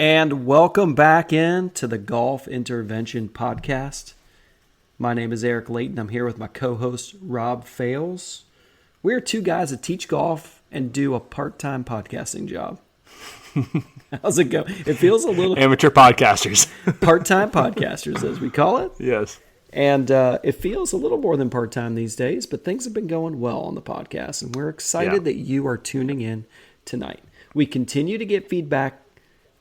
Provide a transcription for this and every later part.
And welcome back in to the Golf Intervention Podcast. My name is Eric Layton. I'm here with my co-host, Rob Fales. We're two guys that teach golf and do a part-time podcasting job. How's it go? It feels a little... Amateur podcasters. Part-time podcasters, as we call it. Yes. And it feels a little more than part-time these days, but things have been going well on the podcast, and we're excited that you are tuning in tonight. We continue to get feedback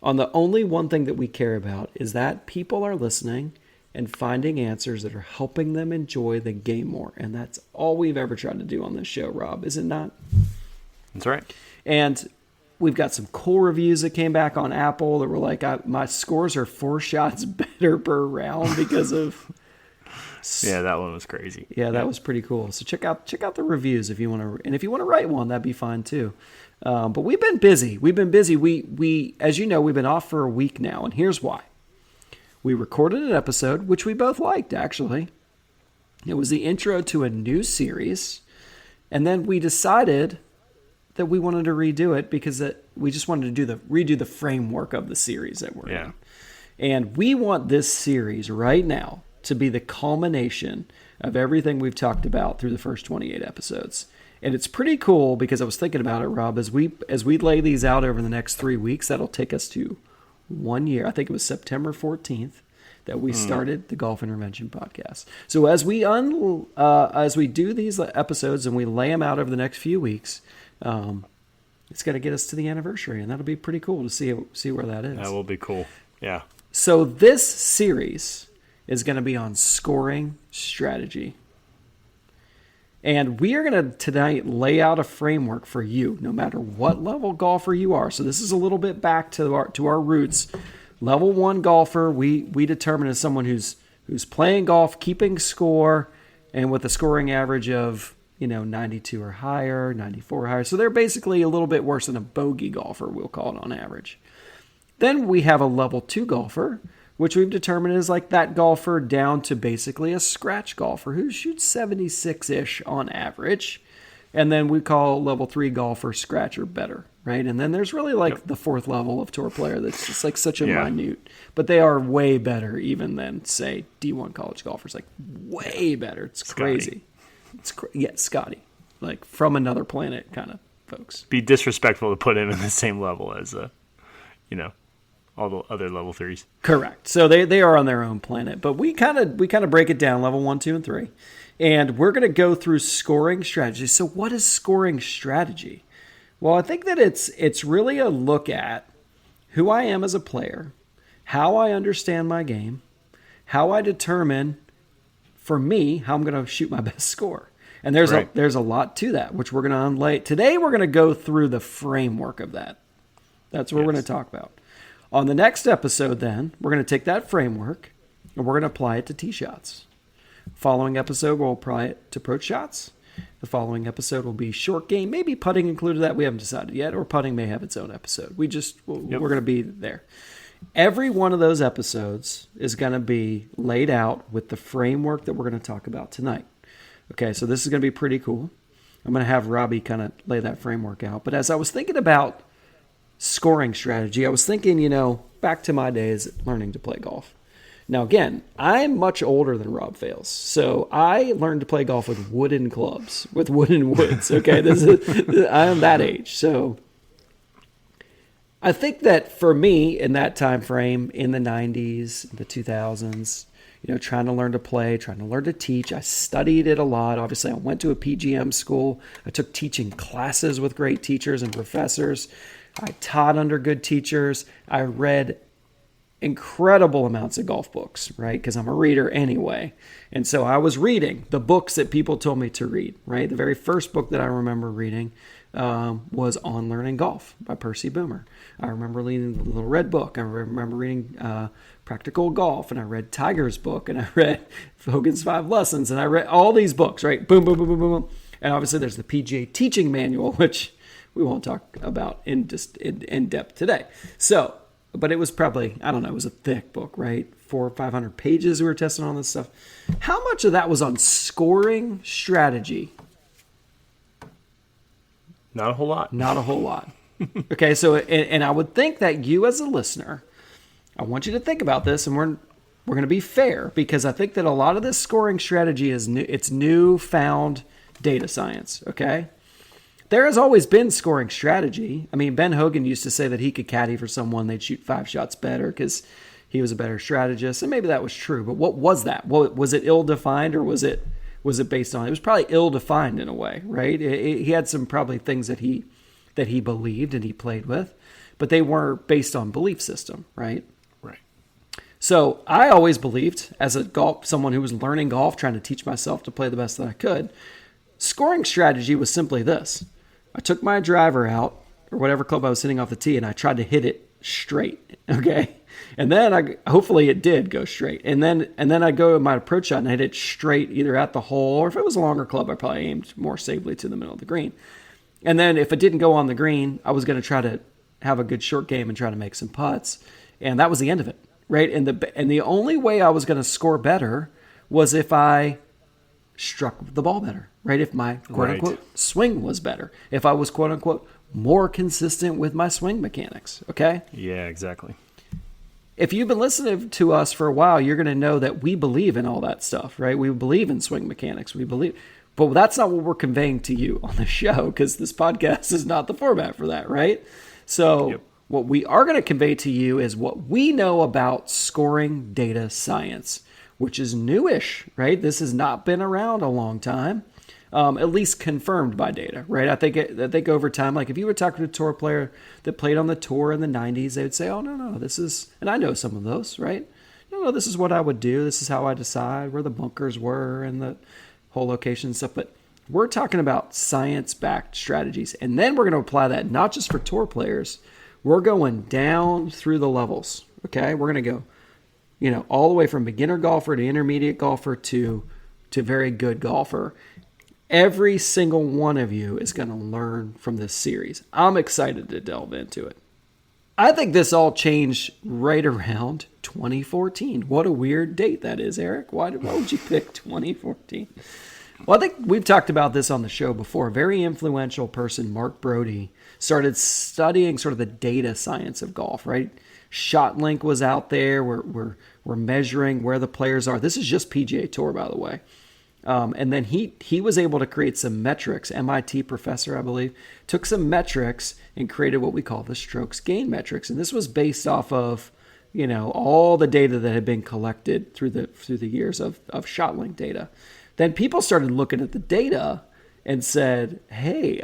on the only one thing that we care about is that people are listening and finding answers that are helping them enjoy the game more. And that's all we've ever tried to do on this show, Rob, is it not? That's right. And we've got some cool reviews that came back on Apple that were like, my scores are 4 shots better per round because of... Yeah, that one was crazy. Yeah, that was pretty cool. So check out the reviews if you want to, and if you want to write one, that'd be fine too. But we've been busy. We as you know, we've been off for a week now, and here's why. We recorded an episode which we both liked. Actually, it was the intro to a new series, and then we decided that we wanted to redo it because we just wanted to redo the framework of the series that we're in, and we want this series right now to be the culmination of everything we've talked about through the first 28 episodes. And it's pretty cool because I was thinking about it, Rob, as we lay these out over the next 3 weeks, that'll take us to 1 year. I think it was September 14th that we started the Golf Intervention Podcast. So as we do these episodes and we lay them out over the next few weeks, it's going to get us to the anniversary, and that'll be pretty cool to see where that is. That will be cool. Yeah. So this series is going to be on scoring strategy. And we are going to tonight lay out a framework for you, no matter what level golfer you are. So this is a little bit back to our roots. Level 1 golfer, we determine as someone who's playing golf, keeping score, and with a scoring average of 92 or higher, 94 or higher. So they're basically a little bit worse than a bogey golfer, we'll call it on average. Then we have a level 2 golfer, which we've determined is like that golfer down to basically a scratch golfer who shoots 76-ish on average. And then we call level 3 golfer scratch or better, right? And then there's really like the 4th level of tour player that's just like such a minute. But they are way better even than, say, D1 college golfers. Like way better. It's crazy. Scotty. Like from another planet kind of folks. Be disrespectful to put him in the same level as, all the other level 3s. Correct. So they are on their own planet, but we kind of break it down level 1, 2, and 3, and we're going to go through scoring strategy. So what is scoring strategy? Well, I think that it's really a look at who I am as a player, how I understand my game, how I determine for me how I'm going to shoot my best score. And there's a lot to that, which we're going to unlay. Today we're going to go through the framework of that. That's what we're going to talk about. On the next episode, then, we're going to take that framework and we're going to apply it to tee shots. Following episode, we'll apply it to approach shots. The following episode will be short game, maybe putting included that. We haven't decided yet, or putting may have its own episode. We're going to be there. Every one of those episodes is going to be laid out with the framework that we're going to talk about tonight. Okay, so this is going to be pretty cool. I'm going to have Robbie kind of lay that framework out. But as I was thinking about scoring strategy, I was thinking, back to my days learning to play golf. Now, again, I'm much older than Rob Fales, so I learned to play golf with wooden clubs, with wooden woods. Okay, I am that age. So I think that for me in that time frame, in the 90s, the 2000s, trying to learn to play, trying to learn to teach. I studied it a lot. Obviously, I went to a PGM school. I took teaching classes with great teachers and professors. I taught under good teachers. I read incredible amounts of golf books, right? Because I'm a reader anyway. And so I was reading the books that people told me to read, right? The very first book that I remember reading was On Learning Golf by Percy Boomer. I remember reading the Little Red Book. I remember reading Practical Golf, and I read Tiger's book, and I read Hogan's 5 Lessons, and I read all these books, right? Boom, boom, boom, boom, boom. And obviously there's the PGA Teaching Manual, which we won't talk about in depth today. So, but it was probably, I don't know, it was a thick book, right? 400 or 500 pages we were testing on this stuff. How much of that was on scoring strategy? Not a whole lot. Not a whole lot. Okay, so, and I would think that you as a listener I want you to think about this, and we're going to be fair, because I think that a lot of this scoring strategy is new. It's newfound data science. Okay, there has always been scoring strategy. I mean, Ben Hogan used to say that he could caddy for someone, they'd shoot 5 shots better because he was a better strategist, and maybe that was true. But what was that? Was it ill-defined, or was it based on? It was probably ill-defined in a way, right? He had some probably things that he believed and he played with, but they weren't based on belief system, right? Right. So I always believed, as someone who was learning golf, trying to teach myself to play the best that I could, scoring strategy was simply this. I took my driver out, or whatever club I was hitting off the tee, and I tried to hit it straight, okay? And then hopefully it did go straight. And then I'd go with my approach shot and hit it straight either at the hole, or if it was a longer club, I probably aimed more safely to the middle of the green. And then if it didn't go on the green, I was going to try to have a good short game and try to make some putts. And that was the end of it, right? And the only way I was going to score better was if I struck the ball better, right? If my quote-unquote swing was better. If I was quote-unquote more consistent with my swing mechanics, okay? Yeah, exactly. If you've been listening to us for a while, you're going to know that we believe in all that stuff, right? We believe in swing mechanics. But that's not what we're conveying to you on the show, because this podcast is not the format for that, right? So What we are going to convey to you is what we know about scoring data science, which is newish, right? This has not been around a long time, at least confirmed by data, right? I think over time, like if you were talking to a tour player that played on the tour in the 90s, they would say, oh, no, this is, and I know some of those, right? No, this is what I would do. This is how I decide where the bunkers were and the whole location and stuff. But we're talking about science-backed strategies. And then we're going to apply that not just for tour players. We're going down through the levels, okay? We're going to go, all the way from beginner golfer to intermediate golfer to very good golfer. Every single one of you is going to learn from this series. I'm excited to delve into it. I think this all changed right around 2014. What a weird date that is, Eric. Why would you pick 2014? Well, I think we've talked about this on the show before. A very influential person, Mark Brody, started studying sort of the data science of golf, right? ShotLink was out there. We're measuring where the players are. This is just PGA Tour, by the way. And then he was able to create some metrics. MIT professor, I believe, took some metrics and created what we call the strokes gain metrics. And this was based off of, all the data that had been collected through the years of ShotLink data. Then people started looking at the data and said, hey,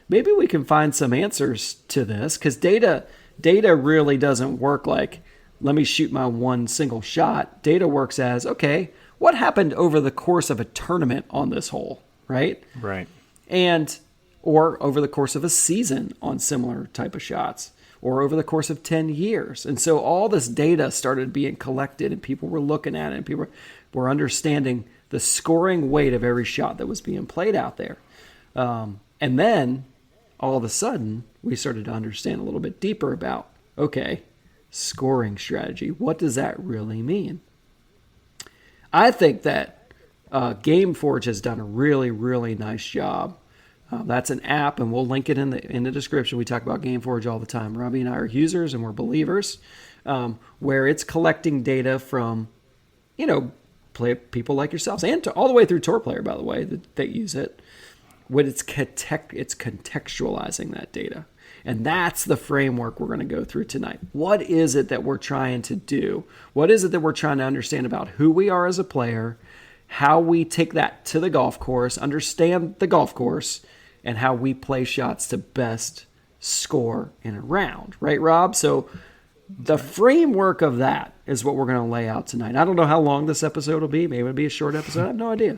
maybe we can find some answers to this, because data really doesn't work like, let me shoot my one single shot. Data works as, okay, what happened over the course of a tournament on this hole, right? Right. Or over the course of a season on similar type of shots, or over the course of 10 years. And so all this data started being collected, and people were looking at it, and people were understanding the scoring weight of every shot that was being played out there. And then all of a sudden, we started to understand a little bit deeper about, okay, scoring strategy. What does that really mean? I think that GameForge has done a really, really nice job. That's an app, and we'll link it in the description. We talk about GameForge all the time. Robbie and I are users, and we're believers, where it's collecting data from, people like yourselves, and all the way through Tour Player, by the way, that use it. When it's contextualizing that data. And that's the framework we're going to go through tonight. What is it that we're trying to do? What is it that we're trying to understand about who we are as a player, how we take that to the golf course, understand the golf course, and how we play shots to best score in a round. Right, Rob? So the framework of that is what we're going to lay out tonight. I don't know how long this episode will be. Maybe it'll be a short episode. I have no idea.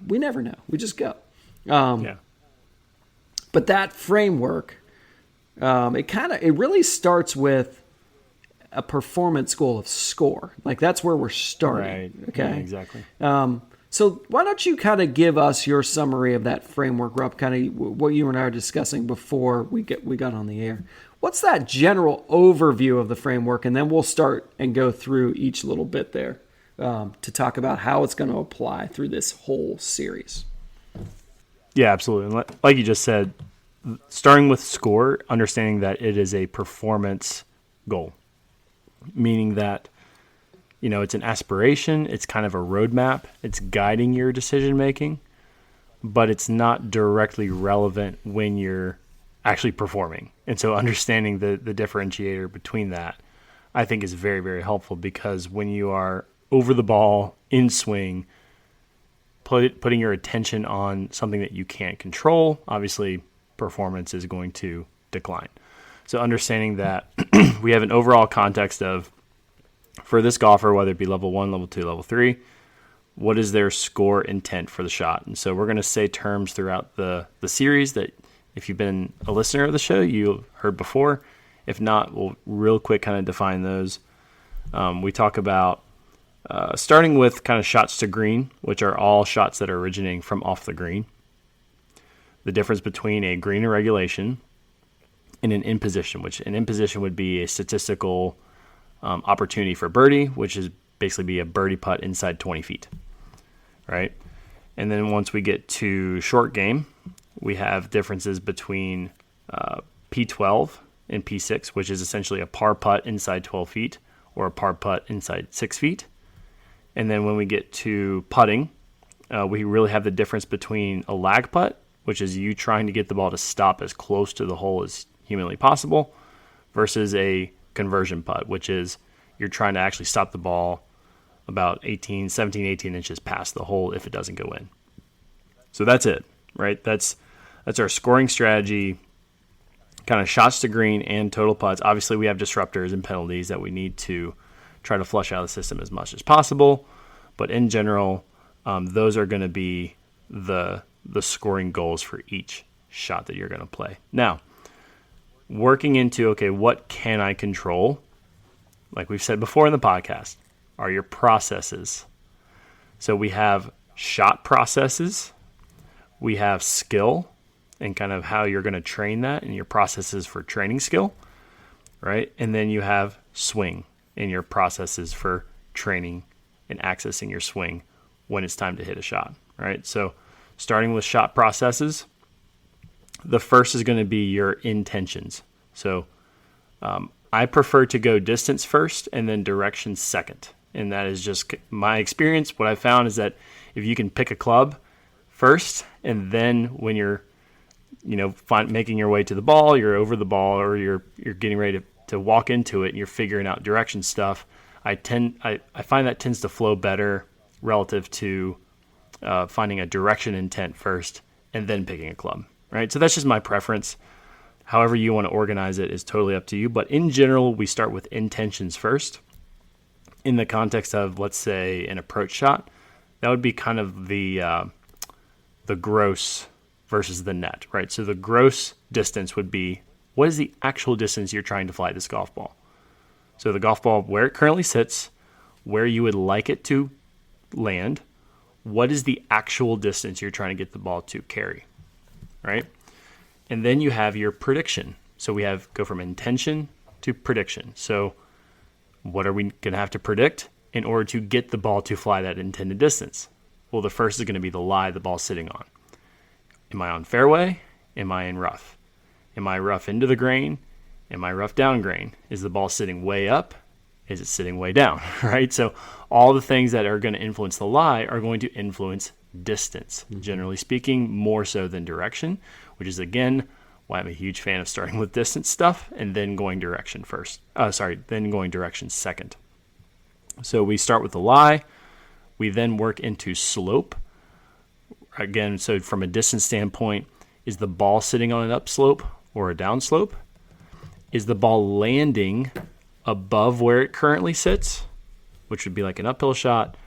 We never know. We just go. But that framework, it really starts with a performance goal of score. Like that's where we're starting. Right. Okay. Yeah, exactly. So why don't you kind of give us your summary of that framework, Rob? Kind of what you and I were discussing before we got on the air. What's that general overview of the framework, and then we'll start and go through each little bit there to talk about how it's going to apply through this whole series. Yeah, absolutely. And like you just said, starting with score, understanding that it is a performance goal. meaning that, it's an aspiration, it's kind of a roadmap, it's guiding your decision making, but it's not directly relevant when you're actually performing. And so understanding the differentiator between that, I think, is very, very helpful, because when you are over the ball, in swing, putting your attention on something that you can't control, obviously performance is going to decline. So understanding that we have an overall context of, for this golfer, whether it be level 1, level 2, level 3, what is their score intent for the shot? And so we're going to say terms throughout the series that, if you've been a listener of the show, you've heard before. If not, we'll real quick kind of define those. We talk about starting with kind of shots to green, which are all shots that are originating from off the green. The difference between a green and regulation and an in position, which an in position would be a statistical opportunity for birdie, which is basically be a birdie putt inside 20 feet, right? And then once we get to short game, we have differences between P12 and P6, which is essentially a par putt inside 12 feet or a par putt inside 6 feet. And then when we get to putting, we really have the difference between a lag putt, which is you trying to get the ball to stop as close to the hole as humanly possible, versus a conversion putt, which is you're trying to actually stop the ball about 17, 18 inches past the hole if it doesn't go in. So that's it, right? That's our scoring strategy, kind of shots to green and total putts. Obviously, we have disruptors and penalties that we need to try to flush out of the system as much as possible. But in general, those are going to be the scoring goals for each shot that you're going to play. Now, working into, okay, what can I control? Like we've said before in the podcast, are your processes. So we have shot processes, we have skill, and kind of how you're going to train that and your processes for training skill, right? And then you have swing and your processes for training and accessing your swing when it's time to hit a shot, right? So starting with shot processes, the first is going to be your intentions. So I prefer to go distance first and then direction second. And that is just my experience. What I found is that if you can pick a club first, and then when you're making your way to the ball, you're over the ball, or you're getting ready to walk into it and you're figuring out direction stuff, I find that tends to flow better relative to finding a direction intent first and then picking a club, right? So that's just my preference. However you want to organize it is totally up to you. But in general, we start with intentions first. In the context of, let's say, an approach shot, that would be kind of the gross versus the net, right? So the gross distance would be, what is the actual distance you're trying to fly this golf ball? So the golf ball, where it currently sits, where you would like it to land, what is the actual distance you're trying to get the ball to carry, right? And then you have your prediction. So we go from intention to prediction. So what are we going to have to predict in order to get the ball to fly that intended distance? Well, the first is going to be the lie the ball's sitting on. Am I on fairway? Am I in rough? Am I rough into the grain? Am I rough down grain? Is the ball sitting way up? Is it sitting way down, right? So all the things that are going to influence the lie are going to influence distance, generally speaking, more so than direction, which is, again, why I'm a huge fan of starting with distance stuff and then going direction second. So we start with the lie. We then work into slope. Again, so from a distance standpoint, is the ball sitting on an upslope or a downslope? Is the ball landing above where it currently sits, which would be like an uphill shot?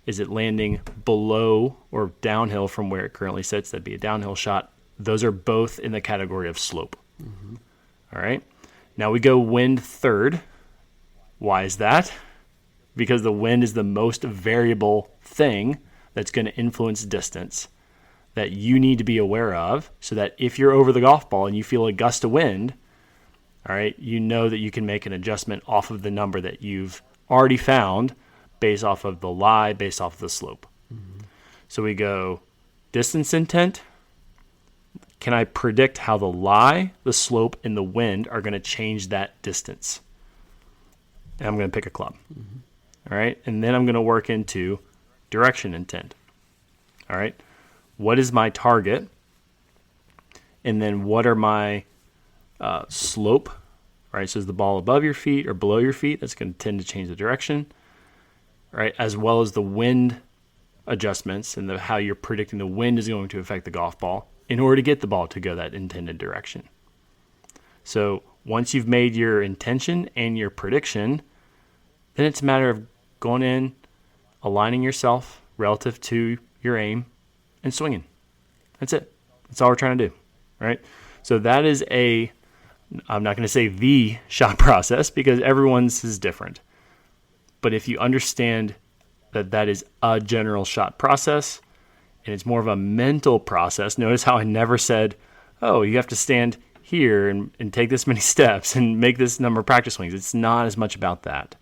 Is it landing below or downhill from where it currently sits? That'd be a downhill shot. Those are both in the category of slope. Mm-hmm. All right. Now we go wind third. Why is that? Because the wind is the most variable thing that's going to influence distance that you need to be aware of, so that if you're over the golf ball and you feel a gust of wind, all right, you know that you can make an adjustment off of the number that you've already found based off of the lie, based off of the slope. Mm-hmm. So we go distance intent. Can I predict how the lie, the slope, and the wind are going to change that distance? and I'm going to pick a club. All right. And then I'm going to work into direction intent. All right. What is my target? And then what are my slope? All right. So is the ball above your feet or below your feet? That's going to tend to change the direction. All right. As well as the wind adjustments and how you're predicting the wind is going to affect the golf ball in order to get the ball to go that intended direction. So once you've made your intention and your prediction, then it's a matter of going in, aligning yourself relative to your aim, and swinging. That's it. That's all we're trying to do, right? So that is I'm not going to say the shot process because everyone's is different. But if you understand that that is a general shot process and it's more of a mental process, notice how I never said, oh, you have to stand here and take this many steps and make this number of practice swings. It's not as much about that.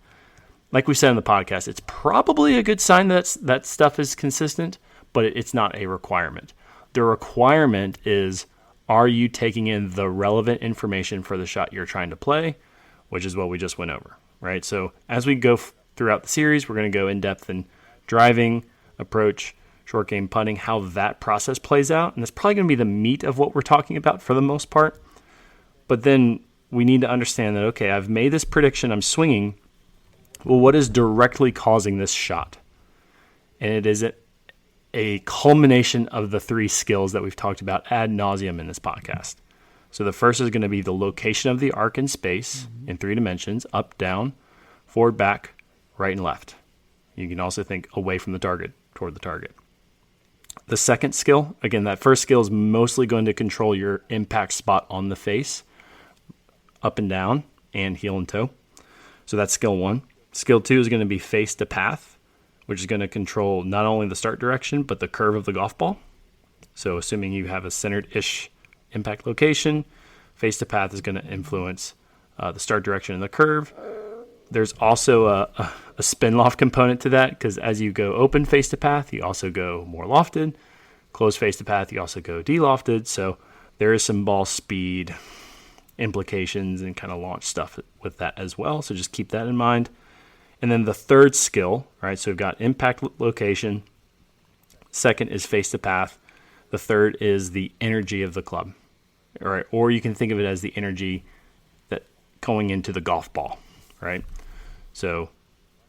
Like we said in the podcast, it's probably a good sign that stuff is consistent, but it's not a requirement. The requirement is, are you taking in the relevant information for the shot you're trying to play, which is what we just went over, right? So as we go throughout the series, we're going to go in depth in driving, approach, short game putting, how that process plays out. And it's probably going to be the meat of what we're talking about for the most part. But then we need to understand that, okay, I've made this prediction, I'm swinging. Well, what is directly causing this shot? And it is a culmination of the three skills that we've talked about ad nauseum in this podcast. So the first is going to be the location of the arc in space in 3 dimensions, up, down, forward, back, right, and left. You can also think away from the target, toward the target. The second skill, again, that first skill is mostly going to control your impact spot on the face, up and down, and heel and toe. So that's skill 1. Skill 2 is going to be face to path, which is going to control not only the start direction, but the curve of the golf ball. So assuming you have a centered-ish impact location, face to path is going to influence the start direction and the curve. There's also a spin loft component to that, because as you go open face to path, you also go more lofted. Closed face to path, you also go de-lofted. So there is some ball speed implications and kind of launch stuff with that as well. So just keep that in mind. And then the third skill, right? So we've got impact location. Second is face to path. The third is the energy of the club, all right? Or you can think of it as the energy that going into the golf ball, right? So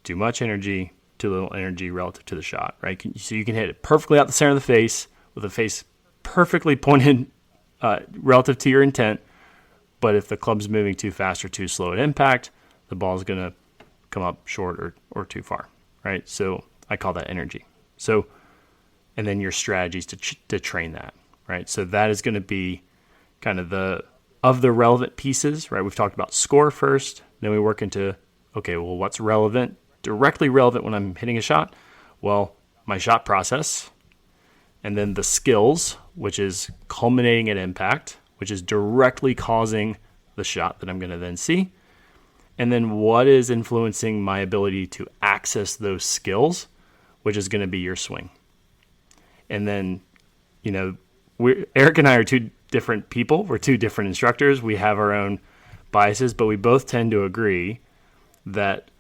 too much energy, too little energy relative to the shot, right? So you can hit it perfectly out the center of the face with the face perfectly pointed relative to your intent. But if the club's moving too fast or too slow at impact, the ball's going to come up short or too far, right? So I call that energy. So, and then your strategies to train that, right? So that is going to be kind of the relevant pieces, right? We've talked about score first, then we work into, okay, well, what's relevant, directly relevant when I'm hitting a shot? Well, my shot process, and then the skills, which is culminating at impact, which is directly causing the shot that I'm going to then see. And then what is influencing my ability to access those skills, which is going to be your swing. And then, Eric and I are two different people. We're two different instructors. We have our own biases, but we both tend to agree that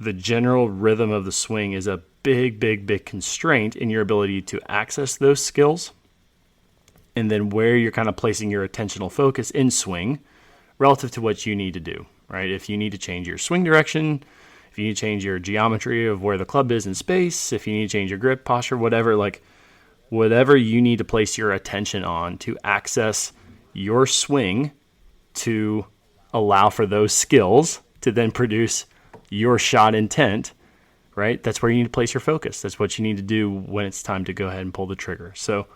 the general rhythm of the swing is a big, big, big constraint in your ability to access those skills. And then where you're kind of placing your attentional focus in swing relative to what you need to do, right? If you need to change your swing direction, if you need to change your geometry of where the club is in space, if you need to change your grip posture, whatever you need to place your attention on to access your swing to allow for those skills to then produce your shot intent, right? That's where you need to place your focus. That's what you need to do when it's time to go ahead and pull the trigger. So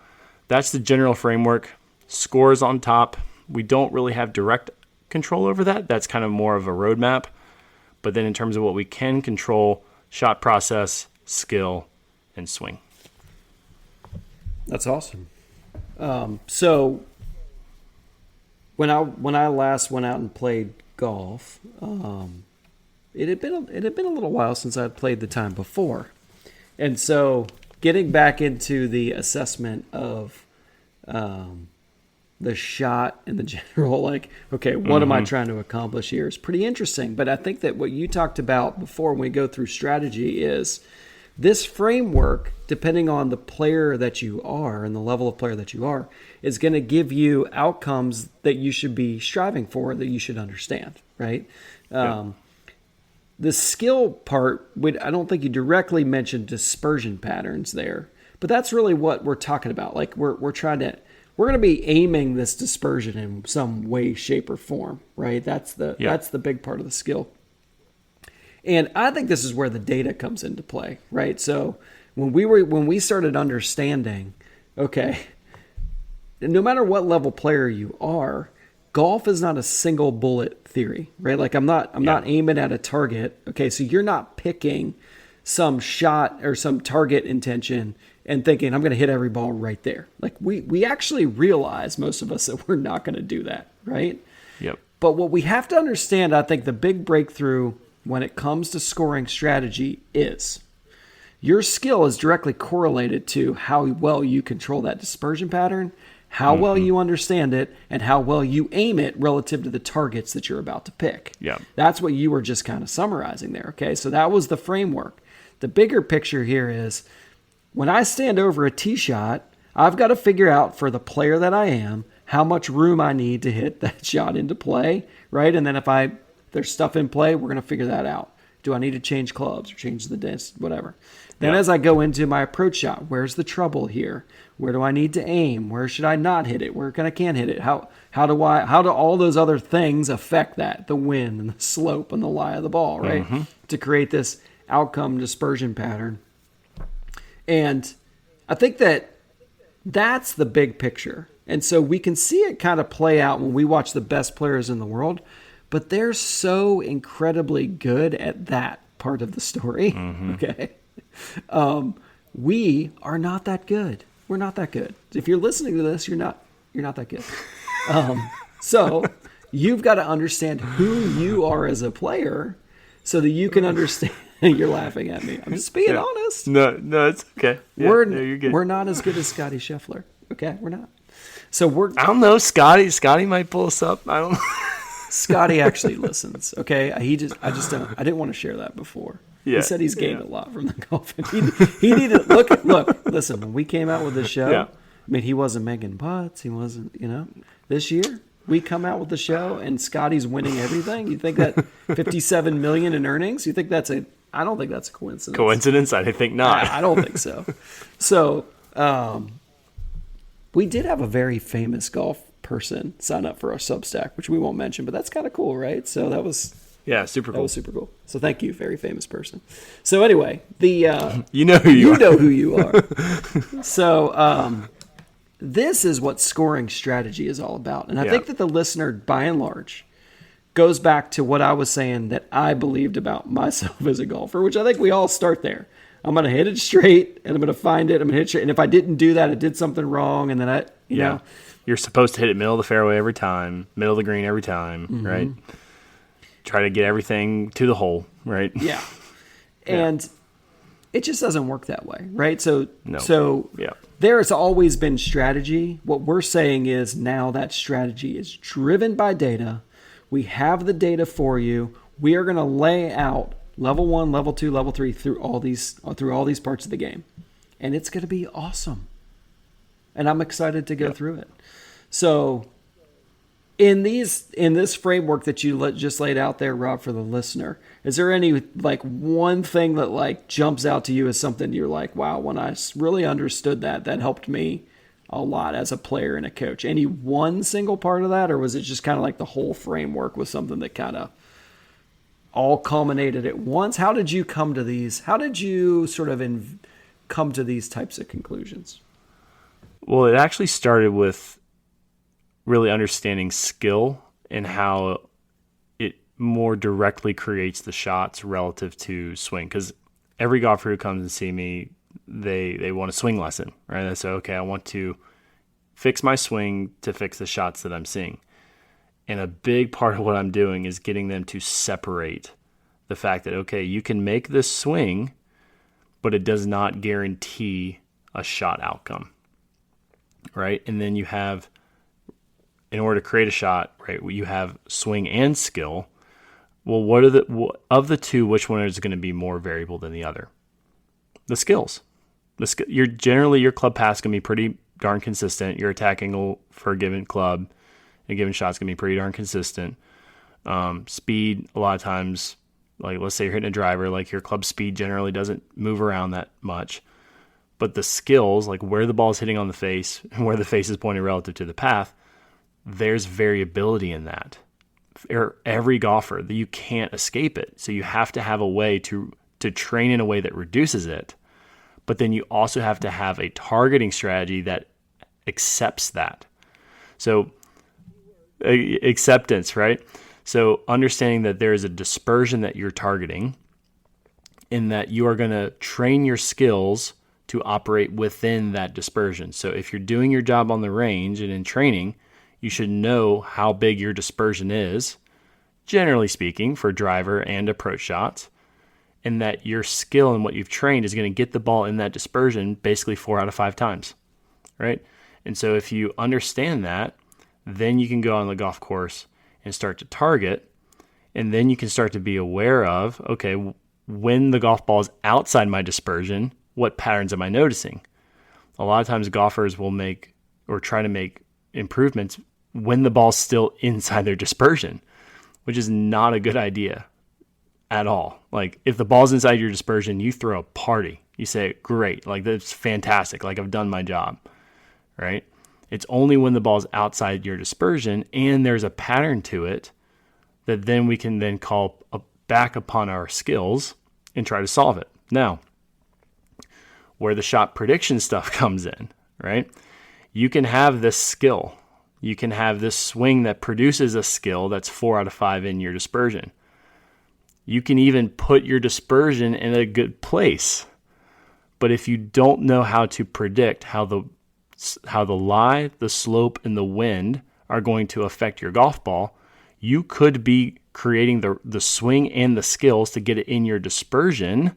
that's the general framework. Scores on top. We don't really have direct control over that. That's kind of more of a roadmap. But then in terms of what we can control, shot process, skill, and swing. That's awesome. So when I last went out and played golf, it had been a little while since I'd played the time before, and so getting back into the assessment of the shot in the general, like, okay, what am I trying to accomplish here is pretty interesting. But I think that what you talked about before when we go through strategy is this framework, depending on the player that you are and the level of player that you are, is going to give you outcomes that you should be striving for, that you should understand, right? Yeah. The skill part, I don't think you directly mentioned dispersion patterns there, but that's really what we're talking about. Like we're going to be aiming this dispersion in some way, shape, or form, right? That's the big part of the skill. And I think this is where the data comes into play, right? So when we started understanding, okay, no matter what level player you are, golf is not a single bullet theory, right? Like I'm not aiming at a target. Okay, so you're not picking some shot or some target intention and thinking I'm going to hit every ball right there. Like we actually realize, most of us, that we're not going to do that, right? Yep. But what we have to understand, I think the big breakthrough when it comes to scoring strategy is your skill is directly correlated to how well you control that dispersion pattern, how well you understand it, and how well you aim it relative to the targets that you're about to pick. Yeah. That's what you were just kind of summarizing there, okay? So that was the framework. The bigger picture here is when I stand over a tee shot, I've got to figure out, for the player that I am, how much room I need to hit that shot into play, right? And then if there's stuff in play, we're going to figure that out. Do I need to change clubs or change the disc, whatever? Then as I go into my approach shot, where's the trouble here? Where do I need to aim? Where should I not hit it? Where can I can't hit it? How do all those other things affect that? The wind and the slope and the lie of the ball, right? To create this outcome dispersion pattern. And I think that's the big picture. And so we can see it kind of play out when we watch the best players in the world, but they're so incredibly good at that part of the story. Okay. We are not that good. We're not that good. If you're listening to this, you're not that good. So you've got to understand who you are as a player so that you can understand. You're laughing at me. I'm just being honest. No, it's okay. Yeah, you're good. We're not as good as Scotty Scheffler. Okay, we're not. So I don't know. Scotty might pull us up. I don't know. Scotty actually listens. Okay, I didn't want to share that before. Yeah, he said he's gained a lot from the golf. He needed look. Listen, when we came out with the show, I mean, he wasn't making putts. He wasn't. This year we come out with the show and Scotty's winning everything. You think that 57 million in earnings? You think that's I don't think that's a coincidence. Coincidence? I think not. I don't think so. So we did have a very famous golf person sign up for our Substack, which we won't mention, but that's kind of cool, right? So that was super cool. That was super cool. So thank you, very famous person. So anyway, you know who you are. know who you are. So this is what scoring strategy is all about, and I think that the listener, by and large, goes back to what I was saying that I believed about myself as a golfer, which I think we all start there. I'm going to hit it straight, and I'm going to find it. I'm going to hit it straight. And if I didn't do that, I did something wrong, and then you know. You're supposed to hit it middle of the fairway every time, middle of the green every time, right? Try to get everything to the hole, right? Yeah. And it just doesn't work that way, right? So there has always been strategy. What we're saying is now that strategy is driven by data. We have the data for you. We are going to lay out level 1, level 2, level 3 through all these parts of the game. And it's going to be awesome. And I'm excited to go through it. So in this framework that you just laid out there, Rob, for the listener, is there any one thing that jumps out to you as something you're like, wow, when I really understood that helped me a lot as a player and a coach? Any one single part of that, or was it just kind of like the whole framework was something that kind of all culminated at once? How did you come to these? How did you sort of come to these types of conclusions? Well, it actually started with really understanding skill and how it more directly creates the shots relative to swing. Because every golfer who comes and see me, they want a swing lesson, right? They say, okay, I want to fix my swing to fix the shots that I'm seeing. And a big part of what I'm doing is getting them to separate the fact that, okay, you can make this swing, but it does not guarantee a shot outcome, right? And then you have in order to create a shot, right, you have swing and skill. Well, what are of the two, which one is going to be more variable than the other? The skills. Your club pass can be pretty darn consistent. Your attack angle for a given club, a given shot's going to be pretty darn consistent. Speed, a lot of times, like let's say you're hitting a driver, like your club speed generally doesn't move around that much. But the skills, like where the ball is hitting on the face and where the face is pointing relative to the path, there's variability in that. Every golfer, that you can't escape it. So you have to have a way to train in a way that reduces it. But then you also have to have a targeting strategy that accepts that. So acceptance, right? So understanding that there is a dispersion that you're targeting, and that you are going to train your skills to operate within that dispersion. So if you're doing your job on the range and in training, you should know how big your dispersion is, generally speaking, for driver and approach shots, and that your skill and what you've trained is going to get the ball in that dispersion basically 4 out of 5 times, right? And so if you understand that, then you can go on the golf course and start to target, and then you can start to be aware of, okay, when the golf ball is outside my dispersion, what patterns am I noticing? A lot of times golfers will make or try to make improvements when the ball's still inside their dispersion, which is not a good idea at all. Like if the ball's inside your dispersion, you throw a party. You say, great, like that's fantastic, like I've done my job, right? It's only when the ball's outside your dispersion and there's a pattern to it that then we can then call back upon our skills and try to solve it. Now, where the shot prediction stuff comes in, right? You can have this skill. You can have this swing that produces a skill that's 4 out of 5 in your dispersion. You can even put your dispersion in a good place. But if you don't know how to predict how the lie, the slope, and the wind are going to affect your golf ball, you could be creating the swing and the skills to get it in your dispersion,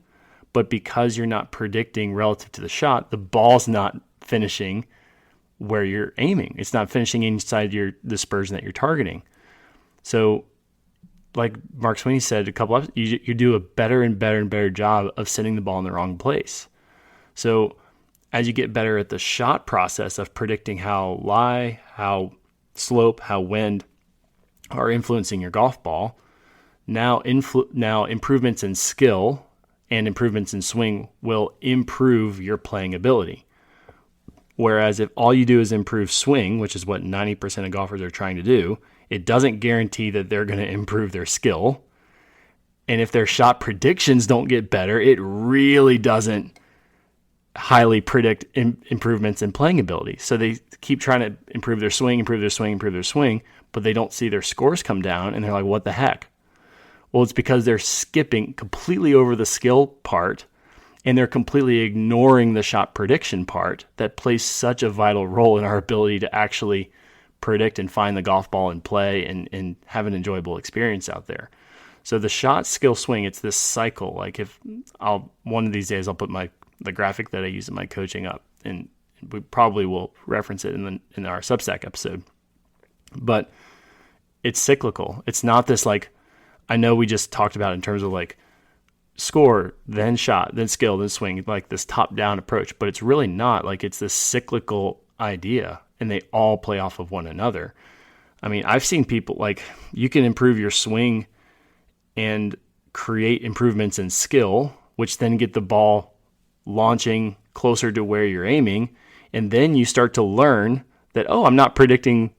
but because you're not predicting relative to the shot, the ball's not finishing where you're aiming. It's not finishing inside your dispersion that you're targeting. So like Mark Sweeney said a couple of, you do a better and better and better job of sending the ball in the wrong place. So as you get better at the shot process of predicting how lie, how slope, how wind are influencing your golf ball, now improvements in skill and improvements in swing will improve your playing ability. Whereas if all you do is improve swing, which is what 90% of golfers are trying to do, it doesn't guarantee that they're going to improve their skill. And if their shot predictions don't get better, it really doesn't highly predict improvements in playing ability. So they keep trying to improve their swing, but they don't see their scores come down, and they're like, what the heck? Well, it's because they're skipping completely over the skill part, and they're completely ignoring the shot prediction part that plays such a vital role in our ability to actually predict and find the golf ball and play and have an enjoyable experience out there. So the shot, skill, swing, it's this cycle. Like one of these days I'll put the graphic that I use in my coaching up, and we probably will reference it in our Substack episode. But it's cyclical. It's not this like, I know we just talked about in terms of like score, then shot, then skill, then swing, like this top-down approach, but it's really not. Like it's this cyclical idea, and they all play off of one another. I mean, I've seen people like you can improve your swing and create improvements in skill, which then get the ball launching closer to where you're aiming, and then you start to learn that, oh, I'm not predicting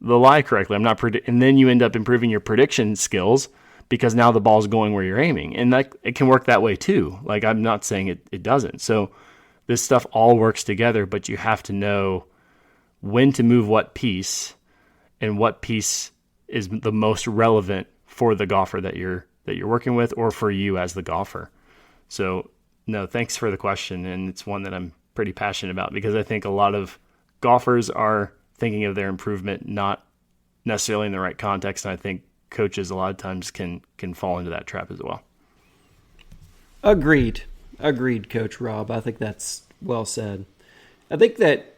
the lie correctly. And then you end up improving your prediction skills because now the ball's going where you're aiming. And that it can work that way too. Like I'm not saying it doesn't. So this stuff all works together, but you have to know when to move what piece and what piece is the most relevant for the golfer that you're working with or for you as the golfer. So no, thanks for the question. And it's one that I'm pretty passionate about because I think a lot of golfers are thinking of their improvement not necessarily in the right context. And I think coaches a lot of times can fall into that trap as well. Agreed, Coach Rob. I think that's well said. I think that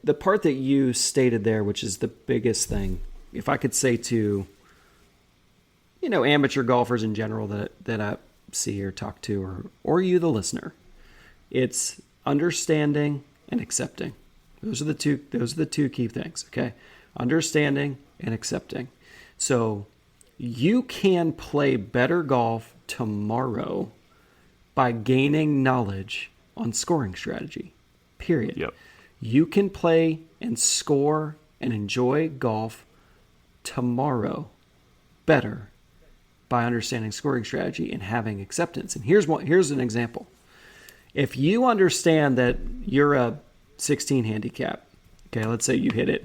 the part that you stated there, which is the biggest thing, if I could say to, amateur golfers in general that I see or talk to, or you, the listener, it's understanding and accepting. Those are the two key things. Okay. Understanding and accepting. So you can play better golf tomorrow by gaining knowledge on scoring strategy, period. Yep. You can play and score and enjoy golf tomorrow better by understanding scoring strategy and having acceptance. And here's an example. If you understand that you're a 16 handicap, okay, let's say you hit it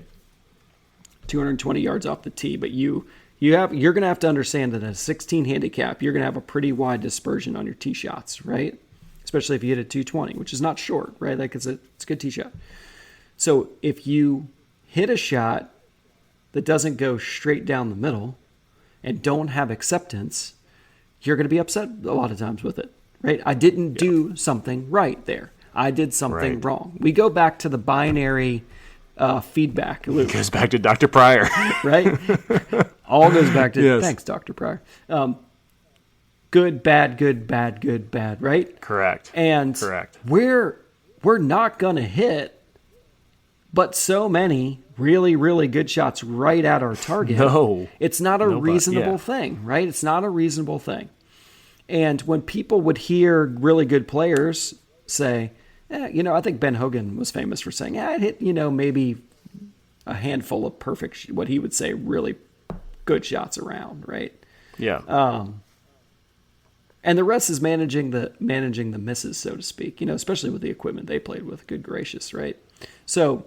220 yards off the tee, but you're going to have to understand that at a 16 handicap, you're going to have a pretty wide dispersion on your tee shots, right? Especially if you hit a 220, which is not short, right? Like it's a good tee shot. So if you hit a shot that doesn't go straight down the middle and don't have acceptance, you're going to be upset a lot of times with it, right? I didn't do something right there. I did something wrong. We go back to the binary feedback loop. It goes back to Dr. Pryor. Right? All goes back to, thanks, Dr. Pryor. Good, bad, good, bad, good, bad, right? Correct. And we're not going to hit but so many really, really good shots right at our target. No. It's not a reasonable thing, right? It's not a reasonable thing. And when people would hear really good players say, I think Ben Hogan was famous for saying, I hit, maybe a handful of perfect, what he would say, really good shots around, right? Yeah. And the rest is managing the misses, so to speak, especially with the equipment they played with. Good gracious, right? So,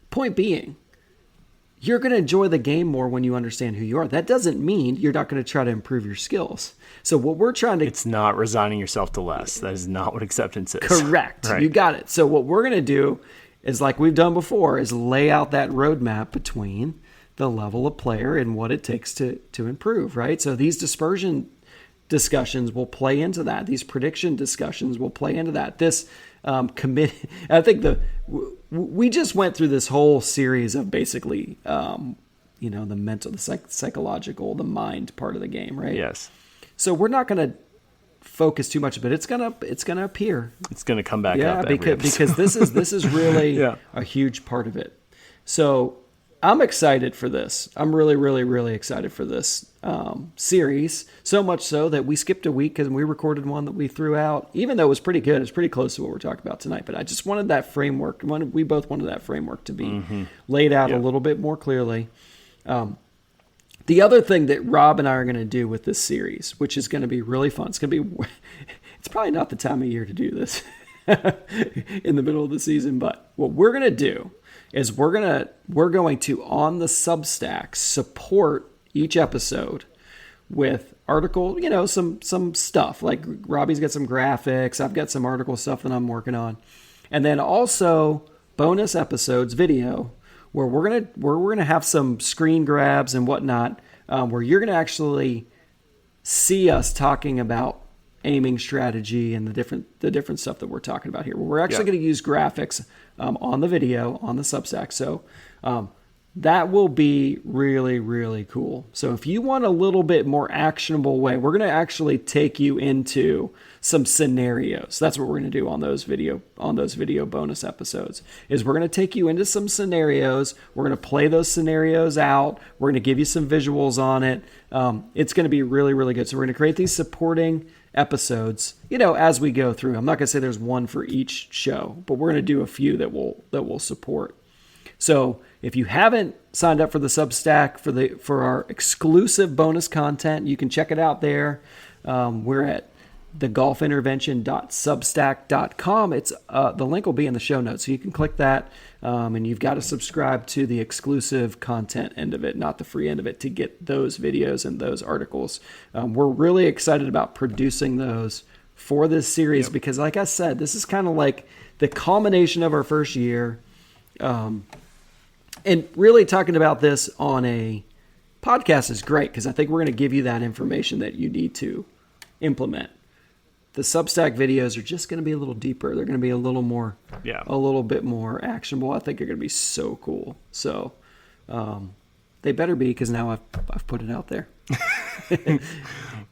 point being, you're going to enjoy the game more when you understand who you are. That doesn't mean you're not going to try to improve your skills. So what we're trying to... It's not resigning yourself to less. That is not what acceptance is. Correct. Right. You got it. So what we're going to do is, like we've done before, is lay out that roadmap between the level of player and what it takes to improve, right? So these dispersion discussions will play into that. These prediction discussions will play into that. This committee, I think we just went through this whole series of basically, the mental, the psychological, the mind part of the game, right? Yes. So we're not going to focus too much of it. It's gonna appear. It's gonna come back up. Because this is really a huge part of it. So I'm excited for this. I'm really, really, really excited for this series. So much so that we skipped a week because we recorded one that we threw out, even though it was pretty good. It's pretty close to what we're talking about tonight. But I just wanted that framework. We both wanted that framework to be laid out a little bit more clearly. The other thing that Rob and I are going to do with this series, which is going to be really fun, it's probably not the time of year to do this in the middle of the season, but what we're going to do is we're going to on the Substack support each episode with article, some stuff, like Robbie's got some graphics, I've got some article stuff that I'm working on, and then also bonus episodes, video, where we're gonna have some screen grabs and whatnot, where you're gonna actually see us talking about aiming strategy and the different stuff that we're talking about here. We're actually going to use graphics on the video on the Substack, so that will be really, really cool. So if you want a little bit more actionable way, we're going to actually take you into some scenarios. That's what we're going to do on those video bonus episodes. Is we're going to take you into some scenarios. We're going to play those scenarios out. We're going to give you some visuals on it. It's going to be really, really good. So we're going to create these supporting episodes, as we go through. I'm not going to say there's one for each show, but we're going to do a few that will support. So if you haven't signed up for the Substack for our exclusive bonus content, you can check it out there. We're at thegolfintervention.substack.com. It's the link will be in the show notes, so you can click that, and you've got to subscribe to the exclusive content end of it, not the free end of it, to get those videos and those articles. We're really excited about producing those for this series because, like I said, this is kind of like the culmination of our first year. And really talking about this on a podcast is great because I think we're going to give you that information that you need to implement. The Substack videos are just going to be a little deeper. They're going to be a little bit more actionable. I think they're going to be so cool. So they better be, because now I've put it out there.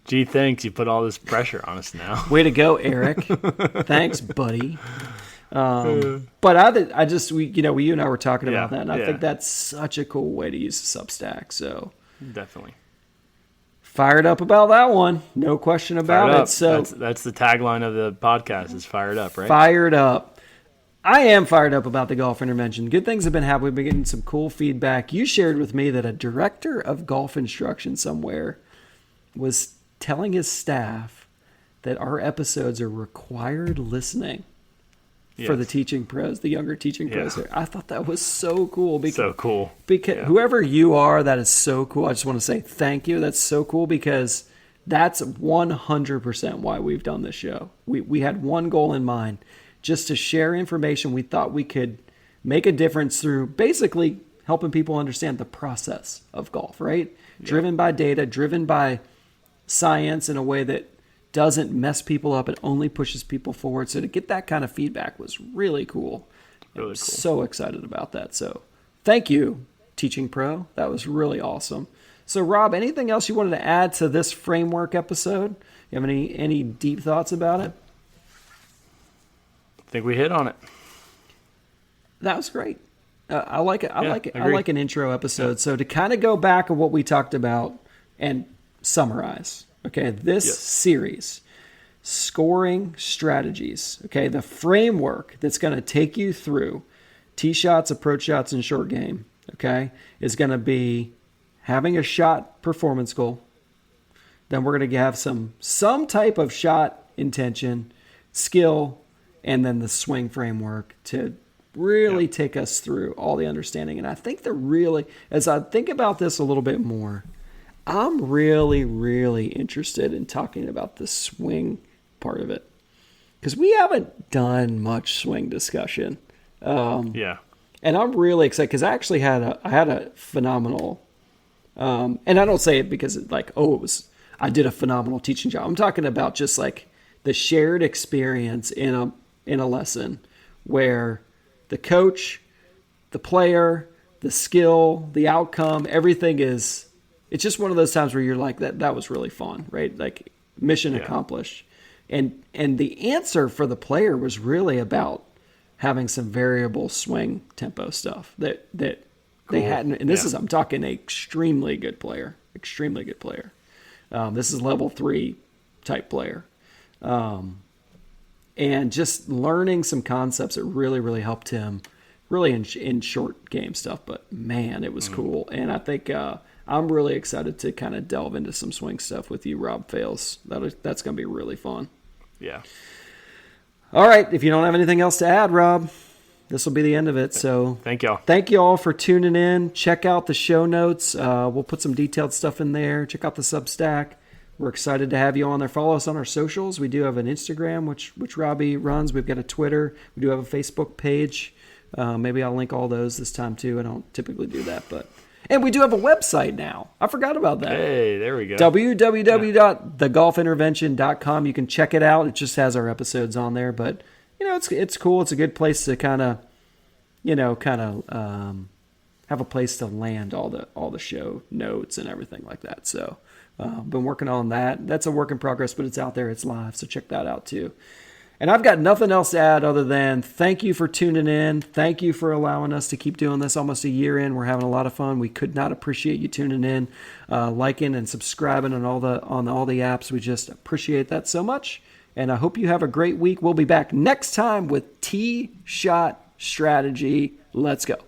Gee, thanks. You put all this pressure on us now. Way to go, Eric. Thanks, buddy. But you and I were talking about that, and I think that's such a cool way to use the Substack. So definitely. Fired up about that one. No question about it. So that's the tagline of the podcast, is fired up, right? Fired up. I am fired up about the golf intervention. Good things have been happening. We've been getting some cool feedback. You shared with me that a director of golf instruction somewhere was telling his staff that our episodes are required listening for the teaching pros, the younger teaching pros. I thought that was so cool. So cool. Because whoever you are, that is so cool. I just want to say thank you. That's so cool, because that's 100% why we've done this show. We had one goal in mind, just to share information we thought we could make a difference through, basically helping people understand the process of golf, right? Yeah. Driven by data, driven by science in a way that doesn't mess people up. It only pushes people forward. So to get that kind of feedback was really cool. Really cool. So excited about that. So thank you, Teaching Pro. That was really awesome. So Rob, anything else you wanted to add to this framework episode? You have any deep thoughts about it? I think we hit on it. That was great. I like it. I like an intro episode. Yeah. So to kind of go back on what we talked about and summarize. Okay, this series, scoring strategies, okay, the framework that's going to take you through tee shots, approach shots, and short game, okay, is going to be having a shot performance goal. Then we're going to have some type of shot intention, skill, and then the swing framework to really take us through all the understanding. And I think as I think about this a little bit more, I'm really, really interested in talking about the swing part of it, because we haven't done much swing discussion. And I'm really excited, because I actually had a phenomenal, and I don't say it because it's like, I did a phenomenal teaching job. I'm talking about just like the shared experience in a lesson where the coach, the player, the skill, the outcome, everything is. It's just one of those times where you're like, that was really fun, right? Like, mission accomplished. And the answer for the player was really about having some variable swing tempo stuff that cool. They hadn't. And I'm talking extremely good player. This is level 3 type player. And just learning some concepts that really, really helped him really in short game stuff. But man, it was cool. And I think, I'm really excited to kind of delve into some swing stuff with you, Rob Fales. That's going to be really fun. Yeah. All right. If you don't have anything else to add, Rob, this will be the end of it. So thank y'all. Thank you all for tuning in. Check out the show notes. We'll put some detailed stuff in there. Check out the Substack. We're excited to have you on there. Follow us on our socials. We do have an Instagram, which Robbie runs. We've got a Twitter. We do have a Facebook page. Maybe I'll link all those this time too. I don't typically do that, but... And we do have a website now. I forgot about that. Hey, there we go. www.thegolfintervention.com. You can check it out. It just has our episodes on there. But, it's cool. It's a good place to kind of have a place to land all the show notes and everything like that. So, been working on that. That's a work in progress, but it's out there. It's live. So check that out too. And I've got nothing else to add other than thank you for tuning in. Thank you for allowing us to keep doing this almost a year in. We're having a lot of fun. We could not appreciate you tuning in, liking and subscribing on all the apps. We just appreciate that so much. And I hope you have a great week. We'll be back next time with Tee Shot Strategy. Let's go.